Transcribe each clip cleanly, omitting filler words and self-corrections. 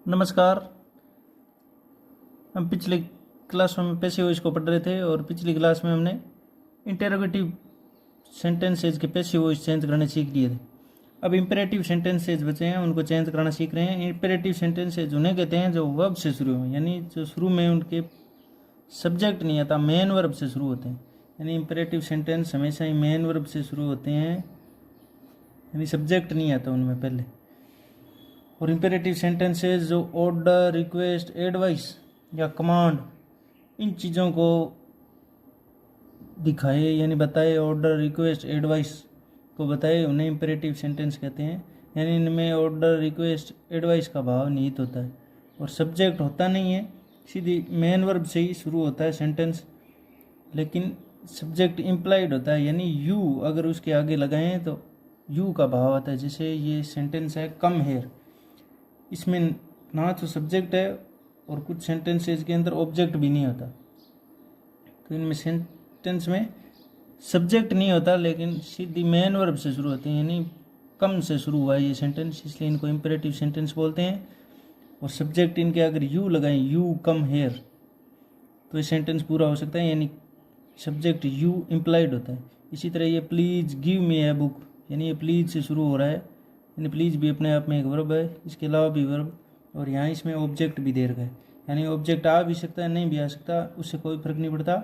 नमस्कार। हम पिछले क्लास में पैसिव वॉइस को पढ़ रहे थे और पिछली क्लास में हमने इंटेरोगेटिव सेंटेंसेज के पैसिव वॉइस चेंज करने सीख लिए थे। अब इंपेरेटिव सेंटेंसेज बचे हैं, उनको चेंज करना सीख रहे हैं। इंपेरेटिव सेंटेंसेज उन्हें कहते हैं जो वर्ब से शुरू हो, यानी जो शुरू में उनके सब्जेक्ट नहीं आता, मेन वर्ब से शुरू होते हैं। यानी इंपेरेटिव सेंटेंस हमेशा ही मेन वर्ब से शुरू होते हैं, यानी सब्जेक्ट नहीं आता उनमें पहले। और इंपेरेटिव सेंटेंसेस जो ऑर्डर, रिक्वेस्ट, एडवाइस या कमांड, इन चीज़ों को दिखाए यानी बताए, ऑर्डर, रिक्वेस्ट, एडवाइस को बताए, उन्हें इंपेरेटिव सेंटेंस कहते हैं। यानी इनमें ऑर्डर, रिक्वेस्ट, एडवाइस का भाव निहित होता है और सब्जेक्ट होता नहीं है, सीधी मेन वर्ब से ही शुरू होता है सेंटेंस, लेकिन सब्जेक्ट इम्प्लाइड होता है, यानी यू अगर उसके आगे लगाएं तो यू का भाव आता है। जैसे ये सेंटेंस है कम हेयर, इसमें ना तो सब्जेक्ट है और कुछ सेंटेंसेस के अंदर ऑब्जेक्ट भी नहीं होता। तो इनमें सेंटेंस में सब्जेक्ट नहीं होता लेकिन सीधी मेन वर्ब से शुरू होते हैं, यानी कम से शुरू हुआ है ये सेंटेंस, इसलिए इनको इंपेरेटिव सेंटेंस बोलते हैं। और सब्जेक्ट इनके अगर यू लगाएं, यू कम हेयर, तो ये सेंटेंस पूरा हो सकता है, यानी सब्जेक्ट यू इम्प्लाइड होता है। इसी तरह ये please give me a book, यानी ये प्लीज़ से शुरू हो रहा है, यानी प्लीज़ भी अपने आप में एक वर्ब है, इसके अलावा भी वर्ब, और यहाँ इसमें ऑब्जेक्ट भी दे रखा है, यानी ऑब्जेक्ट आ भी सकता है, नहीं भी आ सकता, उससे कोई फर्क नहीं पड़ता।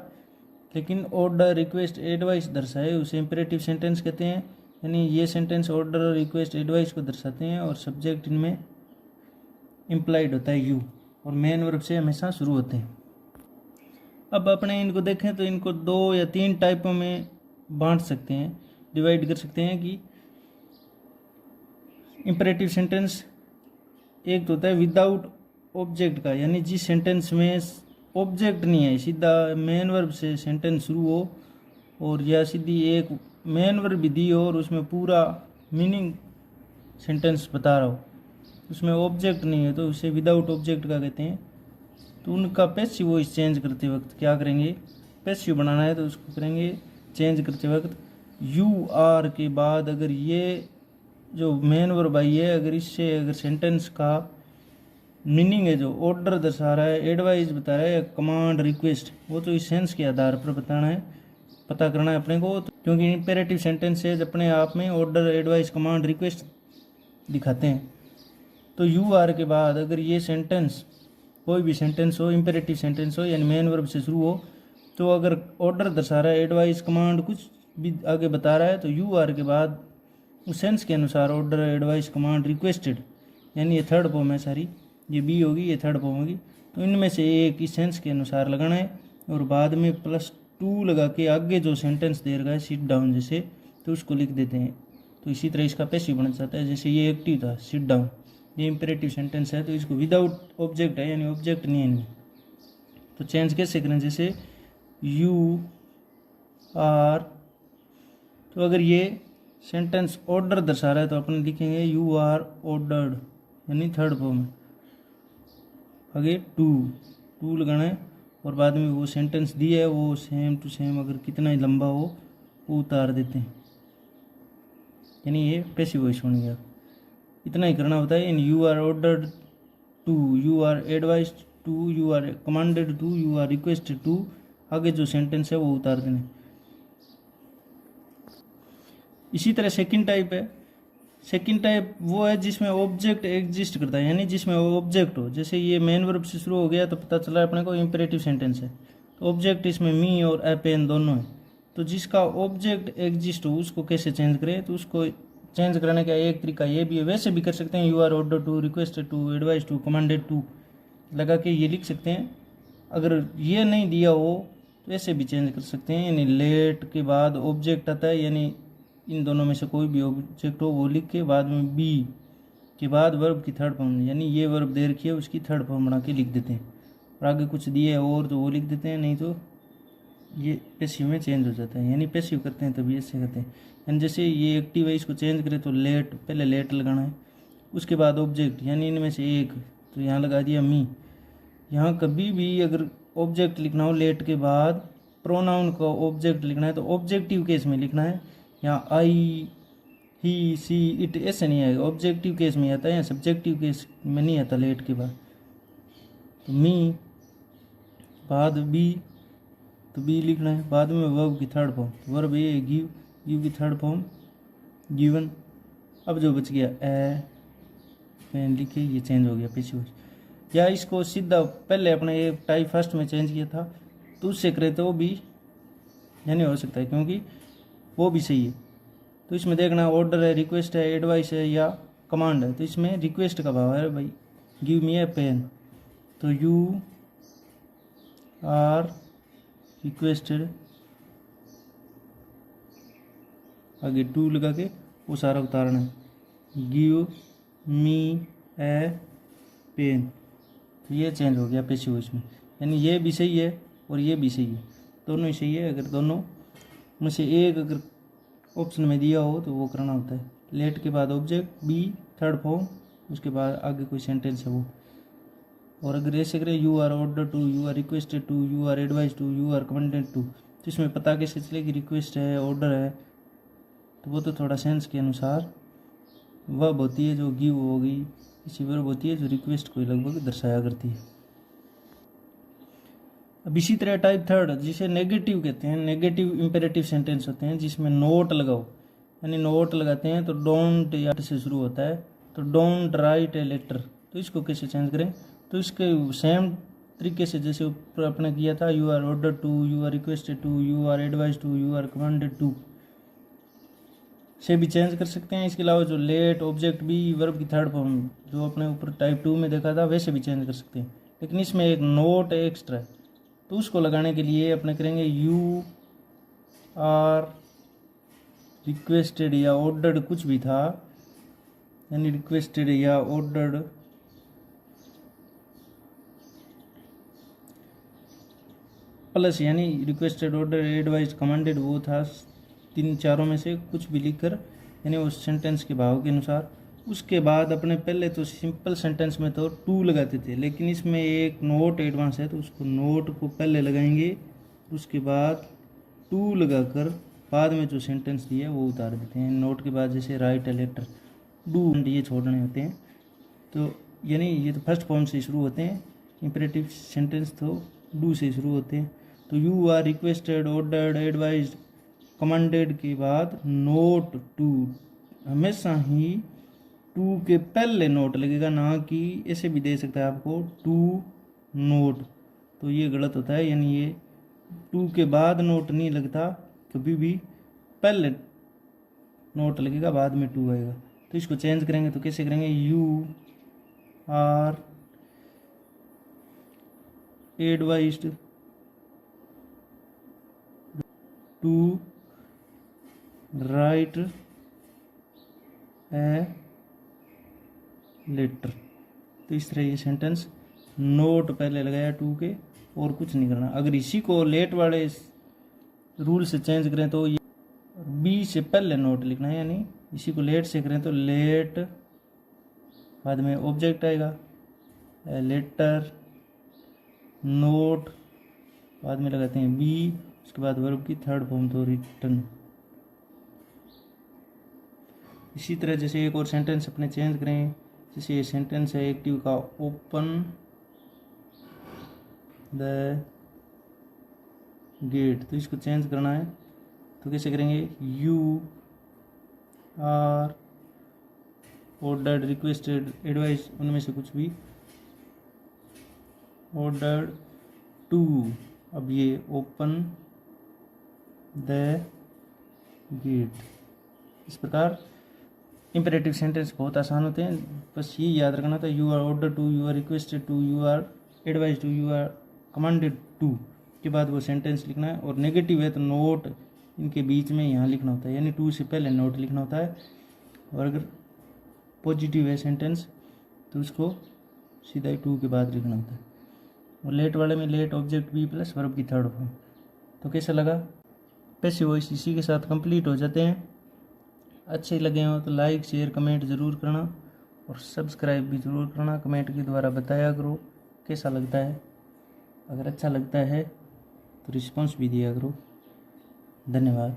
लेकिन ऑर्डर, रिक्वेस्ट, एडवाइस दर्शाए उसे इंपेरेटिव सेंटेंस कहते हैं, यानी ये सेंटेंस ऑर्डर, रिक्वेस्ट, एडवाइस को दर्शाते हैं और सब्जेक्ट इनमें इम्प्लाइड होता है यू, और मेन वर्ब से हमेशा शुरू होते हैं। अब अपने इनको देखें तो इनको 2 या 3 टाइपों में बांट सकते हैं, डिवाइड कर सकते हैं कि इंपेरेटिव सेंटेंस एक तो होता है विदाउट ऑब्जेक्ट का, यानी जिस सेंटेंस में ऑब्जेक्ट नहीं है, सीधा मेन वर्ब से सेंटेंस शुरू हो, और या सीधी एक मेन वर्ब भी दी हो और उसमें पूरा मीनिंग सेंटेंस बता रहा हो, उसमें ऑब्जेक्ट नहीं है, तो उसे विदाउट ऑब्जेक्ट का कहते हैं। तो उनका पैसिव वॉइस चेंज करते वक्त क्या करेंगे, पैसिव बनाना है तो उसको करेंगे चेंज करते वक्त यू आर के बाद अगर ये जो मेन वर्ब आई है, अगर इससे अगर सेंटेंस का मीनिंग है जो ऑर्डर दर्शा रहा है, एडवाइस बता रहा है, कमांड, रिक्वेस्ट, वो तो इस सेंस के आधार पर बताना है, पता करना है अपने को। क्योंकि इंपेरेटिव सेंटेंसेज अपने आप में ऑर्डर, एडवाइस, कमांड, रिक्वेस्ट दिखाते हैं। तो यू आर के बाद अगर ये सेंटेंस कोई भी सेंटेंस हो, इंपेरेटिव सेंटेंस हो, यानी मेन वर्ब से शुरू हो, तो अगर ऑर्डर दर्शा रहा है, एडवाइस, कमांड कुछ भी आगे बता रहा है, तो यू आर के बाद उस सेंस के अनुसार ऑर्डर, एडवाइस, कमांड, रिक्वेस्टेड, यानी ये थर्ड फॉर्म है सारी, ये बी होगी, ये थर्ड फॉर्म होगी, तो इनमें से एक इस सेंस के अनुसार लगाना है और बाद में +2 लगा के आगे जो सेंटेंस दे रखा है सिट डाउन जैसे, तो उसको लिख देते हैं। तो इसी तरह इसका पैसिव बन जाता है। जैसे ये एक्टिव था सिट डाउन, ये इंपेरेटिव सेंटेंस है तो इसको विदाउट ऑब्जेक्ट है, यानी ऑब्जेक्ट नहीं है इनमें, तो चेंज कैसे करें, जैसे यू आर, तो अगर ये सेंटेंस ऑर्डर दर्शा रहा है तो अपन लिखेंगे यू आर ऑर्डर्ड, यानी थर्ड फॉर्म है। आगे टू लगाना है और बाद में वो सेंटेंस दिया है वो सेम टू सेम अगर कितना ही लंबा हो वो उतार देते हैं, यानी ये पैसिव वॉइस बन गया। इतना ही करना होता है। In you are ordered to, you are advised to, you are commanded to, you are requested to, आगे जो सेंटेंस है वो उतार देने। इसी तरह सेकंड टाइप है। सेकंड टाइप वो है जिसमें ऑब्जेक्ट एग्जिस्ट करता है, यानी जिसमें ऑब्जेक्ट हो। जैसे ये मेन वर्ब से शुरू हो गया तो पता चला अपने को इंपेरेटिव सेंटेंस है, तो ऑब्जेक्ट इसमें मी और ए पेन दोनों है। तो जिसका ऑब्जेक्ट एग्जिस्ट हो उसको कैसे चेंज करें, तो उसको चेंज कराने का एक तरीका ये भी है, वैसे भी कर सकते हैं, you are order to, requested to, advice to, commanded to लगा के ये लिख सकते हैं। अगर ये नहीं दिया हो तो ऐसे भी चेंज कर सकते हैं, यानी लेट के बाद ऑब्जेक्ट आता है, यानी इन दोनों में से कोई भी ऑब्जेक्ट हो वो लिख के बाद में बी के बाद वर्ब की थर्ड फॉर्म, यानी ये वर्ब दे रखी है उसकी थर्ड फॉर्म बना के लिख देते हैं, और आगे कुछ दिए है और तो वो लिख देते हैं, नहीं तो ये पैसिव में चेंज हो जाता है। यानी पैसिव करते हैं तभी ऐसे करते हैं। यानी जैसे ये एक्टिव है, इसको चेंज करें तो लेट, पहले लेट लगाना है, उसके बाद ऑब्जेक्ट, यानी इनमें से एक, तो यहाँ लगा दिया मी। यहाँ कभी भी अगर ऑब्जेक्ट लिखना हो लेट के बाद, प्रोनाउन का ऑब्जेक्ट लिखना है तो ऑब्जेक्टिव केस में लिखना है। यहाँ आई ही सी इट ऐसे नहीं आएगा, ऑब्जेक्टिव केस में आता है या सब्जेक्टिव केस में नहीं आता लेट के बाद। तो मी बाद बी, तो बी लिखना है, बाद में वर्ब की थर्ड फॉर्म, तो वर्ब ये गिव, गिव की थर्ड फॉर्म गिवन। अब जो बच गया ए पेन लिखे, ये चेंज हो गया पीछे। या इसको सीधा पहले अपने ये टाइप फर्स्ट में चेंज किया था तो उससे करे तो वो भी यानी हो सकता है, क्योंकि वो भी सही है। तो इसमें देखना ऑर्डर है, रिक्वेस्ट है, एडवाइस है या कमांड है। तो इसमें रिक्वेस्ट का भाव है भाई गिव मी ए पेन, तो यू आर रिक्वेस्टेड, आगे टू लगा के वो सारा उतारना है, गिव मी ए पेन। तो ये चेंज हो गया पैसिव वॉइस में, यानी ये भी सही है और ये भी सही है, दोनों ही सही है। अगर दोनों में से एक अगर ऑप्शन में दिया हो तो वो करना होता है। लेट के बाद ऑब्जेक्ट, बी थर्ड फॉर्म, उसके बाद आगे कोई सेंटेंस है वो। और अगर ऐसे करें you are order to, you are requested to, you are advice to, you are commended to, तो इसमें पता कैसे चलेगी रिक्वेस्ट है ऑर्डर है, तो वो तो थोड़ा सेंस के अनुसार वर्ब होती है जो गिव होगी, इसी वर्ब होती है जो रिक्वेस्ट को लगभग दर्शाया करती है। अब इसी तरह टाइप थर्ड जिसे नेगेटिव कहते हैं, नेगेटिव इंपेरेटिव सेंटेंस होते हैं जिसमें नोट लगाओ, यानी नोट लगाते हैं तो डोंट या से शुरू होता है, तो डोंट राइट ए लेटर। तो इसको कैसे चेंज करें, तो इसके सेम तरीके से जैसे ऊपर अपने किया था, you are order to, you are requested to, you are advice to, you are commanded to से भी चेंज कर सकते हैं। इसके अलावा जो लेट ऑब्जेक्ट भी वर्ब की थर्ड फॉर्म जो अपने ऊपर टाइप 2 में देखा था वैसे भी चेंज कर सकते हैं, लेकिन इसमें एक नोट एक्स्ट्रा है, तो उसको लगाने के लिए अपने करेंगे यू आर रिक्वेस्टेड या ऑर्डर्ड कुछ भी था, यानी रिक्वेस्टेड या ऑर्डर्ड प्लस यानी रिक्वेस्टेड ऑर्डर एडवाइस कमांडेड वो था, तीन चारों में से कुछ भी लिखकर यानी उस सेंटेंस के भाव के अनुसार। उसके बाद अपने पहले तो सिंपल सेंटेंस में तो टू लगाते थे, लेकिन इसमें एक नोट एडवांस है तो उसको नोट को पहले लगाएंगे, उसके बाद टू लगाकर बाद में जो सेंटेंस दिया वो उतार देते हैं। नोट के बाद जैसे राइट ए लेटर, डू ये छोड़ने होते हैं, तो यानी ये तो फर्स्ट फॉर्म से शुरू होते हैं, इंपेरेटिव सेंटेंस तो डू से शुरू होते हैं। तो you are requested, ordered, advised, commanded के बाद नोट टू, हमेशा ही टू के पहले नोट लगेगा, ना कि ऐसे भी दे सकता है आपको टू नोट, तो ये गलत होता है। यानी ये टू के बाद नोट नहीं लगता, कभी भी पहले नोट लगेगा बाद में टू आएगा। तो इसको चेंज करेंगे तो कैसे करेंगे, you are advised to write a letter. तो इस तरह ये सेंटेंस नोट पहले लगाया टू के और कुछ नहीं करना। अगर इसी को लेट वाले रूल से चेंज करें तो ये बी से पहले नोट लिखना है, यानी इसी को लेट से करें तो लेट बाद में ऑब्जेक्ट आएगा, लेटर नोट बाद में लगाते हैं बी, उसके बाद वर्ब की थर्ड फॉर्म तो रिटर्न। इसी तरह जैसे एक और सेंटेंस अपने चेंज करें, जैसे ये सेंटेंस है एक्टिव का, ओपन द गेट, तो इसको चेंज करना है तो कैसे करेंगे, you are ordered, requested, advice, उनमें से कुछ भी, ऑर्डर्ड टू, अब ये ओपन द गेट। इस प्रकार इंपेरेटिव सेंटेंस बहुत आसान होते हैं, बस ये याद रखना था, you are order to, you are requested to, you are advice to, you are commanded to के बाद वो सेंटेंस लिखना है। और नेगेटिव है तो नोट इनके बीच में यहाँ लिखना होता है, यानी टू से पहले नोट लिखना होता है। और अगर पॉजिटिव है सेंटेंस तो उसको सीधा ही टू के बाद लिखना होता है। और लेट वाले में let object be plus verb की थर्ड फॉर्म। तो कैसा लगा, पैसिव वॉइस इसी के साथ कंप्लीट हो जाते हैं। अच्छे लगे हो तो लाइक शेयर कमेंट ज़रूर करना और सब्सक्राइब भी ज़रूर करना। कमेंट के द्वारा बताया करो कैसा लगता है, अगर अच्छा लगता है तो रिस्पॉन्स भी दिया करो। धन्यवाद।